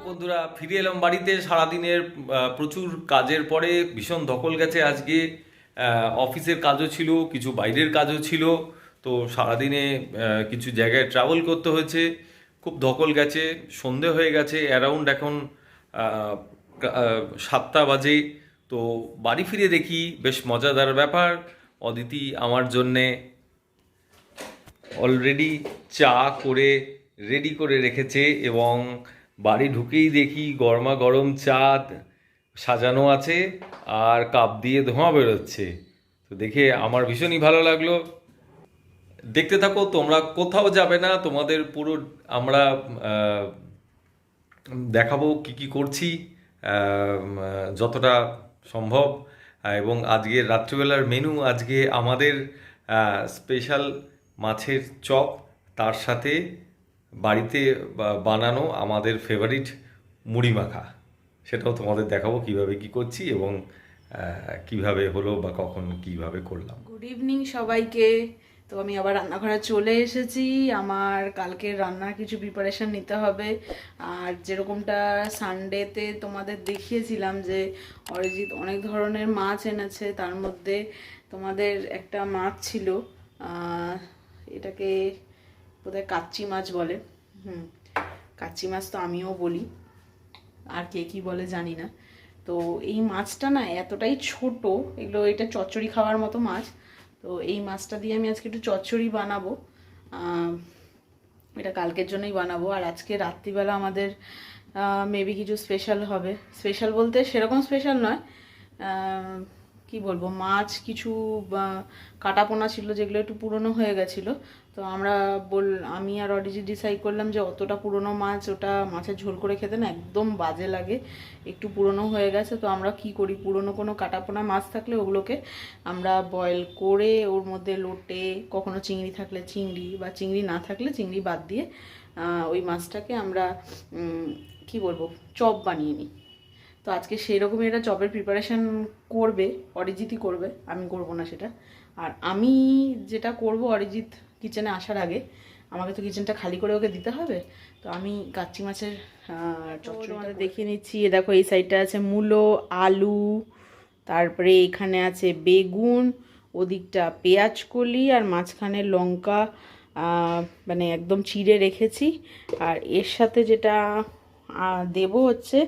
বন্ধুরা, ফিরে এলাম বাড়িতে। সারাদিনের প্রচুর কাজের পরে ভীষণ ধকল গেছে আজকে। অফিসের কাজও ছিল, কিছু বাইরের কাজও ছিল। তো সারাদিনে কিছু জায়গায় ট্রাভেল করতে হয়েছে, খুব ধকল গেছে। সন্ধে হয়ে গেছে, অ্যারাউন্ড এখন 7টা বাজে। তো বাড়ি ফিরে দেখি বেশ মজাদার ব্যাপার, অদিতি আমার জন্যে অলরেডি চা করে রেডি করে রেখেছে। এবং বাড়ি ঢুকেই দেখি গরমা গরম চা সাজানো আছে আর কাপ দিয়ে ধোঁয়া বেরোচ্ছে। তো দেখে আমার ভীষণই ভালো লাগলো। দেখতে থাকো, তোমরা কোথাও যাবে না, তোমাদের পুরো আমরা আহ, দেখাবো কি কি করছি, যতটা সম্ভব। এবং আজকের রাত্রিবেলার মেনু, আজকে আমাদের স্পেশাল মাছের চপ, তার সাথে বাড়িতে বানানো আমাদের ফেভারিট মুড়ি মাখা। সেটাও তোমাদের দেখাবো কিভাবে কি করছি এবং কিভাবে হলো বা কখন কিভাবে করলাম। গুড ইভিনিং সবাইকে। তো আমি আবার রান্নাঘরে চলে এসেছি। আমার কালকের রান্নার কিছু প্রিপারেশন নিতে হবে। আর যেরকমটা সানডেতে তোমাদের দেখিয়েছিলাম যে অরিজিৎ অনেক ধরনের মাছ এনেছে, তার মধ্যে তোমাদের একটা মাছ ছিল, এটাকে বোধহয় কাচ্চি মাছ বলে। হুম, কাচ্চি মাছ তো আমিও বলি, আর কে কী বলে জানি না। তো এই মাছটা না এতটাই ছোট, এটা চচ্চড়ি খাওয়ার মতো মাছ। তো এই মাছটা দিয়ে আমি আজকে একটু চচ্চড়ি বানাবো। এটা কালকের জন্যই বানাবো। আর আজকে রাত্রিবেলা আমাদের মেবি কিছু স্পেশাল হবে। স্পেশাল বলতে সেরকম স্পেশাল নয়, কি বলবো, মাছ কিছু কাটাপোনা ছিল যেগুলো একটু পুরনো হয়ে গেছিলো। তো আমি আর অরিজিৎ ডিসাইড করলাম যে অতটা পুরনো মাছ, ওটা মাছের ঝোল করে খেতে না একদম বাজে লাগে। একটু পুরনো হয়ে গেছে, তো আমরা কি করি, পুরনো কোনো কাটাপোনা মাছ থাকলে ওগুলোকে আমরা বয়েল করে ওর মধ্যে লোটে, কখনো চিংড়ি থাকলে চিংড়ি, বা চিংড়ি না থাকলে চিংড়ি বাদ দিয়ে ওই মাছটাকে আমরা কি বলবো, চপ বানিয়ে নিই। তো আজকে সেই রকমই একটা চপের প্রিপারেশান করবে, অরিজিৎই করবে, আমি করব না সেটা। আর আমি যেটা করব, অরিজিৎ কিচেনে আসার আগে আমাকে তো কিচেনটা খালি করে ওকে দিতে হবে। তো আমি কাচ্চি মাছের চচ্চড়িটা দেখিয়ে নিচ্ছি। দেখো এই সাইডটা আছে মূলো, আলু, তারপরে এখানে আছে বেগুন, ওদিকটা পেঁয়াজ কলি, আর মাঝখানে লঙ্কা মানে একদম চিড়ে রেখেছি। আর এর সাথে যেটা দেব হচ্ছে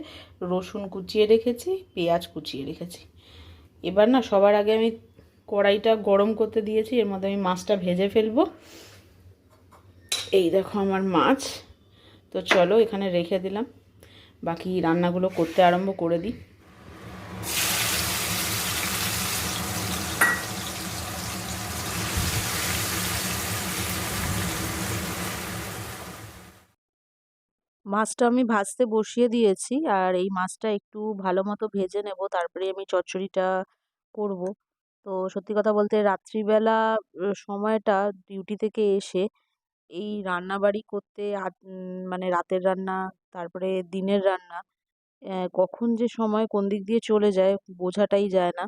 রসুন কুচিয়ে রেখেছি, পেঁয়াজ কুচিয়ে রেখেছি। এবার না সবার আগে আমি কড়াইটা গরম করতে দিয়েছি, এর মধ্যে আমি মাছটা ভেজে ফেলবো। এই দেখো আমার মাছ। তো চলো এখানে রেখে দিলাম, বাকি রান্নাগুলো করতে আরম্ভ করে দিই। মাছটা আমি ভাজতে বসিয়ে দিয়েছি, আর এই মাছটা একটু ভালো মতো ভেজে নেব, তারপরে আমি চচ্চড়িটা করব। তো সত্যি কথা বলতে রাত্রিবেলা সময়টা ডিউটি থেকে এসে এই রান্নাবাড়ি করতে মানে রাতের রান্না, তারপরে দিনের রান্না, কখন যে সময় কোন দিক দিয়ে চলে যায় বোঝাটাই যায় না।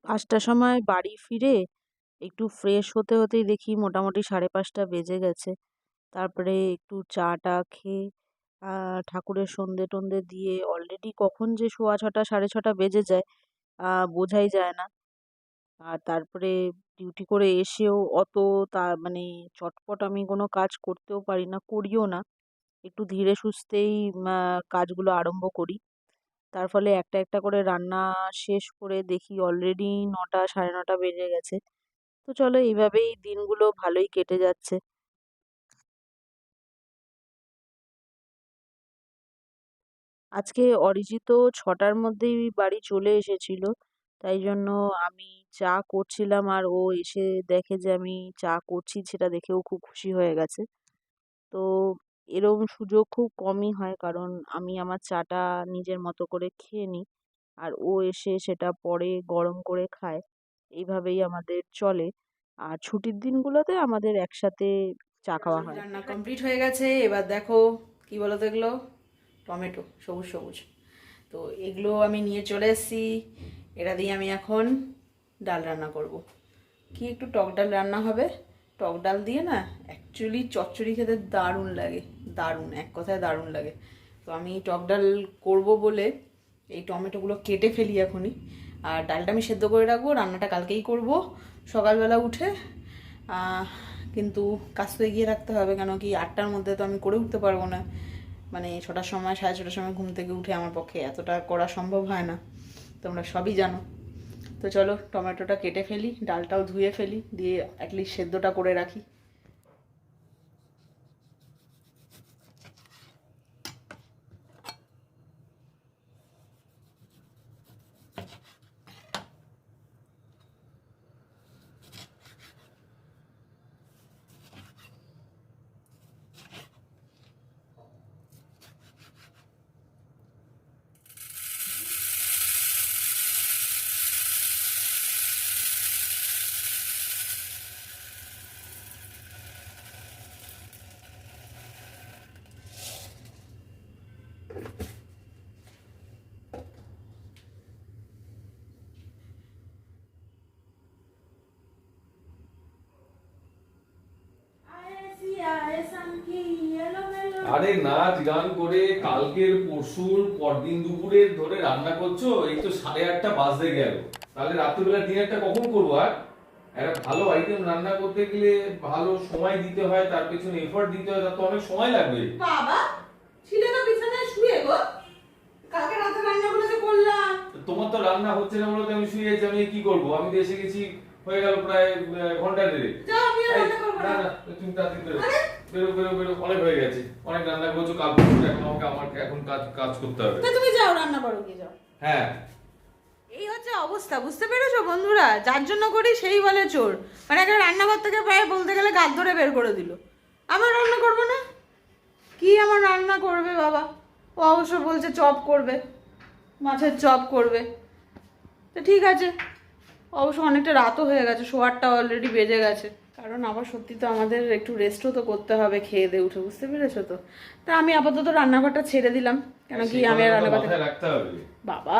5টার সময় বাড়ি ফিরে একটু ফ্রেশ হতে হতেই দেখি মোটামুটি 5:30 বেজে গেছে। তারপরে একটু চা টা খেয়ে ঠাকুরের সন্ধে টন্ধে দিয়ে অলরেডি কখন যে 6:15 6:30 বেজে যায় বোঝাই যায় না। আর তারপরে ডিউটি করে এসেও অত মানে চটপট আমি কোনো কাজ করতেও পারি না, করিও না। একটু ধীরে সুস্থেই কাজগুলো আরম্ভ করি। তার ফলে একটা একটা করে রান্না শেষ করে দেখি অলরেডি 9টা 9:30 বেজে গেছে। তো চলো এইভাবেই দিনগুলো ভালোই কেটে যাচ্ছে। আজকে অরিজিৎও 6টার মধ্যেই বাড়ি চলে এসেছিল, তাই জন্য আমি চা করছিলাম আর ও এসে দেখে যে আমি চা করছি, সেটা দেখেও খুব খুশি হয়ে গেছে। তো এরকম সুযোগ খুব কমই হয়, কারণ আমি আমার চাটা নিজের মতো করে খেয়ে নিই, আর ও এসে সেটা পরে গরম করে খায়। এইভাবেই আমাদের চলে। আর ছুটির দিনগুলোতে আমাদের একসাথে চা খাওয়া হয়। রান্না কমপ্লিট হয়ে গেছে। এবার দেখো কি বলো তো, এগুলো টমেটো, সবুজ সবুজ। তো এগুলো আমি নিয়ে চলে এসেছি। এটা দিয়ে আমি এখন ডাল রান্না করব। কি একটু টক ডাল রান্না হবে, টক ডাল দিয়ে না অ্যাকচুয়ালি চচ্চড়ি খেতে দারুণ লাগে, দারুণ, এক কথায় দারুণ লাগে। তো আমি টক ডাল করবো বলে এই টমেটোগুলো কেটে ফেলি এখনই, আর ডালটা আমি সেদ্ধ করে রাখবো, রান্নাটা কালকেই করব সকালবেলা উঠে। কিন্তু কাজ তো এগিয়ে রাখতে হবে, কেন কি 8টার মধ্যে তো আমি করে উঠতে পারবো না, মানে 6টার সময় 6:30টার সময় ঘুম থেকে উঠে আমার পক্ষে এতটা করা সম্ভব হয় না, তোমরা সবই জানো। তো চলো টমেটোটা কেটে ফেলি, ডালটাও ধুয়ে ফেলি, দিয়ে অ্যাটলিস্ট সেদ্ধটা করে রাখি। আরে নাচ গান করে কালকের পরশুর পরদিন দুপুরের ধরে রান্না করছো, এই তো 8:30 বাজতে গেল, তাহলে রাত্রিবেলা ডিনারটা কখন করবো? আর একটা ভালো আইটেম রান্না করতে গেলে ভালো সময় দিতে হয়, তার পেছনে এফর্ট দিতে হয়, তার তো অনেক সময় লাগবে। বাবা ছিলে তো বিছানায় শুয়ে গো, কালকে রাতে রান্নাগুলো যে করলাম। তোমার তো রান্না হচ্ছে না বলে তো আমি শুয়ে আছি, আমি কি করবো? আমি তো এসে গেছি হয়ে গেল প্রায় ঘন্টা দেড়েক। যাও, আমি আর রান্না করব না না। না, তুমি তাড়াতাড়ি বেরো বেরো বেরো বেরো, অনেক হয়ে গেছে, অনেক রান্না করছো কাল পরশু, এখন আমাকে এখন কাজ কাজ করতে হবে। তো তুমি যাও, রান্না করো, গিয়ে যাও। হ্যাঁ, এই হচ্ছে অবস্থা, বুঝতে পেরেছো বন্ধুরা? যার জন্য করি সেই বলে চোর, মানে একটা রান্নাঘর থেকে প্রায় বলতে গেলে গাদ ধরে বের করে দিল। আমার রান্না করবো না, কি আমার রান্না করবে বাবা? ও অবশ্য বলছে চপ করবে, মাছের চপ করবে, তো ঠিক আছে। অবশ্য অনেকটা রাতও হয়ে গেছে, 8:15 অলরেডি বেজে গেছে, কারণ আবার সত্যি তো আমাদের একটু রেস্টও তো করতে হবে খেয়ে দিয়ে উঠে, বুঝতে পেরেছো তো? তা আমি আপাতত রান্নাঘরটা ছেড়ে দিলাম, কেন কি আমি আর রান্নাঘর থেকে রাখতে হবে বাবা,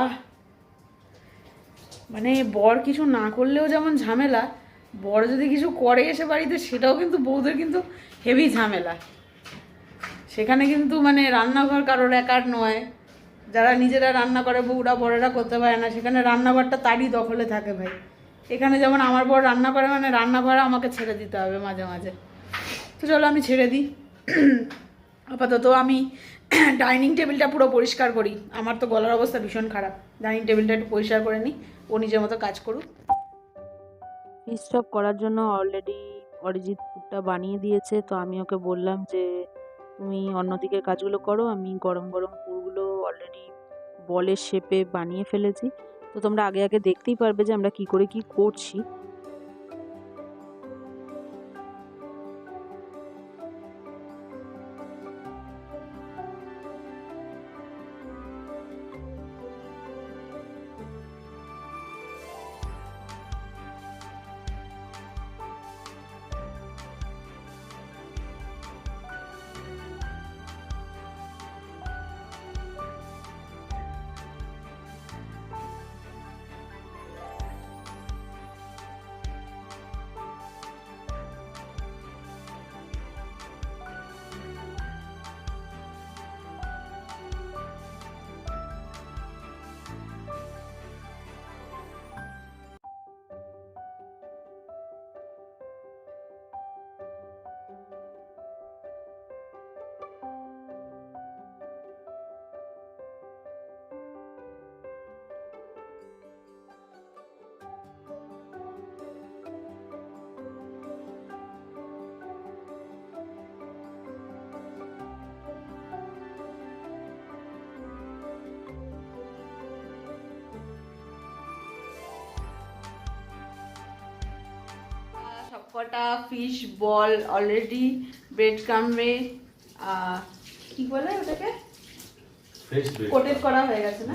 মানে বর কিছু না করলেও যেমন ঝামেলা, বর যদি কিছু করে এসে বাড়িতে সেটাও কিন্তু বউদের কিন্তু হেভি ঝামেলা। সেখানে কিন্তু মানে রান্নাঘর কারোর একার নয়, যারা নিজেরা রান্না করে বউরা বড়েরা করতে পারে না, সেখানে রান্নাঘরটা তারই দখলে থাকে ভাই। এখানে যেমন আমার বর রান্না করে, মানে রান্নাঘর আমাকে ছেড়ে দিতে হবে মাঝে মাঝে। তো চলো আমি ছেড়ে দিই। আপাতত আমি ডাইনিং টেবিলটা পুরো পরিষ্কার করি, আমার তো গলার অবস্থা ভীষণ খারাপ। ডাইনিং টেবিলটা একটু পরিষ্কার করে নিই, ও নিজের মতো কাজ করুক। ফিশ চপ করার জন্য অলরেডি অরিজিৎ পুরটা বানিয়ে দিয়েছে, তো আমি ওকে বললাম যে তুমি অন্যদিকের কাজগুলো করো, আমি গরম গরম পুরগুলো অলরেডি বলের শেপে বানিয়ে ফেলেছি। তো তোমরা আগে আগে দেখতেই পারবে যে আমরা কি করে কি করছি। সবকটা ফিশ বল অলরেডি ব্রেড ক্রাম্বে কি বলে ওটাকে কোটেড করা হয়ে গেছে না?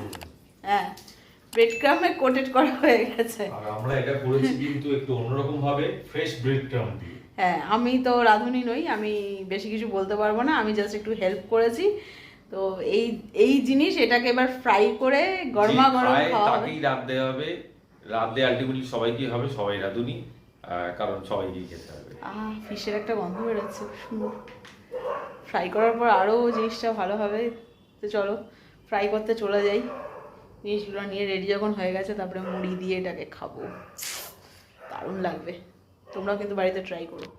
হ্যাঁ, ব্রেড ক্রাম্বে কোটেড করা হয়ে গেছে। আর আমরা এটা করেছি কিন্তু একটু অন্যরকম ভাবে, ফ্রেশ ব্রেড ক্রাম্ব দিয়ে। হ্যাঁ, আমি তো রাঁধুনি নই, আমি বেশি কিছু বলতে পারবো না, আমি জাস্ট একটু হেল্প করেছি। তো এই জিনিস এটাকে এবার ফ্রাই করে গরমা গরম খাওয়া হবে। তাকেই রাত দেওয়া হবে, রাত দিয়ে আলটিমেটলি সবাইকে হবে, সবাই রাঁধুনি, কারণ সবাইকেই খেতে হবে। ফিশের একটা গন্ধ বেরোচ্ছে খুব সুন্দর। ফ্রাই করার পর আরও জিনিসটা ভালো হবে। তো চলো ফ্রাই করতে চলে যাই। জিনিসগুলো নিয়ে রেডি যখন হয়ে গেছে তারপরে মুড়ি দিয়ে এটাকে খাবো, দারুণ লাগবে। তোমরাও কিন্তু বাড়িতে ট্রাই করো।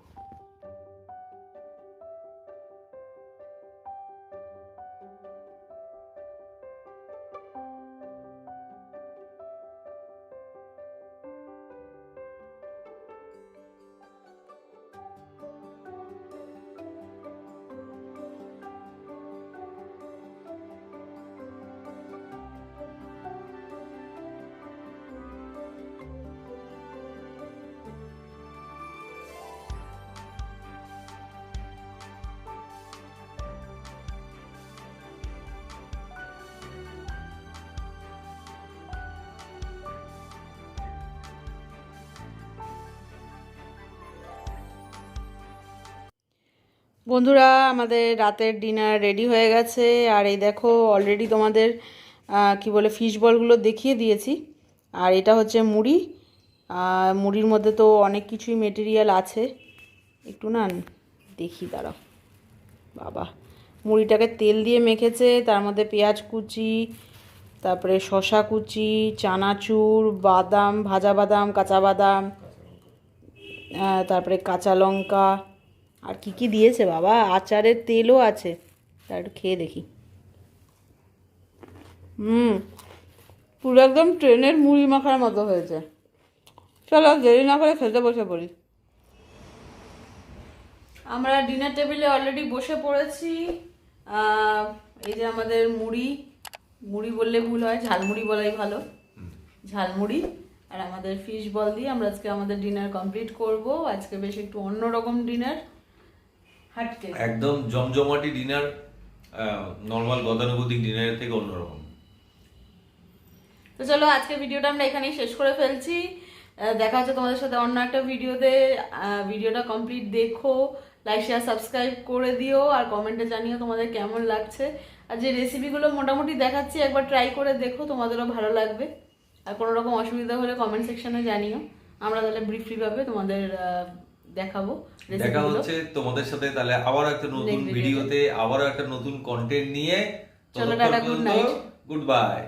বন্ধুরা, আমাদের রাতের ডিনার রেডি হয়ে গেছে। আর এই দেখো অলরেডি তোমাদের কি বলে ফিশ বলগুলো দেখিয়ে দিয়েছি। আর এটা হচ্ছে মুড়ি। মুড়ির মধ্যে তো অনেক কিছুই মেটেরিয়াল আছে, একটু না দেখি দাঁড়াও। বাবা, মুড়িটাকে তেল দিয়ে মেখেছে, তার মধ্যে পেঁয়াজ কুচি, তারপরে শসা কুচি, চানাচুর, বাদাম, ভাজা বাদাম, কাঁচা বাদাম, তারপরে কাঁচা লঙ্কা, আর কি কি দিয়েছে বাবা, আচারের তেলও আছে। তার একটু খেয়ে দেখি। পুরো একদম ট্রেনের মুড়ি মাখার মতো হয়েছে। চলো দেরি না করে খেতে বসে পড়ি। আমরা ডিনার টেবিলে অলরেডি বসে পড়েছি। এই যে আমাদের মুড়ি, মুড়ি বললে ভুল হয়, ঝালমুড়ি বলাই ভালো, ঝালমুড়ি। আর আমাদের ফিশ বল দিয়ে আমরা আজকে আমাদের ডিনার কমপ্লিট করব। আজকে বেশ একটু অন্যরকম ডিনার, হাটকে একদম জমজমাটি ডিনার, নর্মাল গতানুগতিক ডিনারের থেকে অন্যরকম। তো চলো আজকে ভিডিওটা আমরা এখানেই শেষ করে ফেলছি। দেখা হচ্ছে তোমাদের সাথে অন্য একটা ভিডিওতে। ভিডিওটা কমপ্লিট দেখো, লাইক শেয়ার সাবস্ক্রাইব করে দিও, আর কমেন্টে জানিও তোমাদের কেমন লাগছে। আর যে রেসিপিগুলো মোটামুটি দেখাচ্ছি একবার ট্রাই করে দেখো, তোমাদেরও ভালো লাগবে। আর কোনো রকম অসুবিধা হলে কমেন্ট সেকশনে জানিও, আমরা তাহলে ব্রিফলিভাবে তোমাদের দেখাবো। দেখা হচ্ছে তোমাদের সাথে তাহলে আবার একটা নতুন ভিডিওতে, আবারও একটা নতুন কন্টেন্ট নিয়ে। চলো tata, good night, good bye.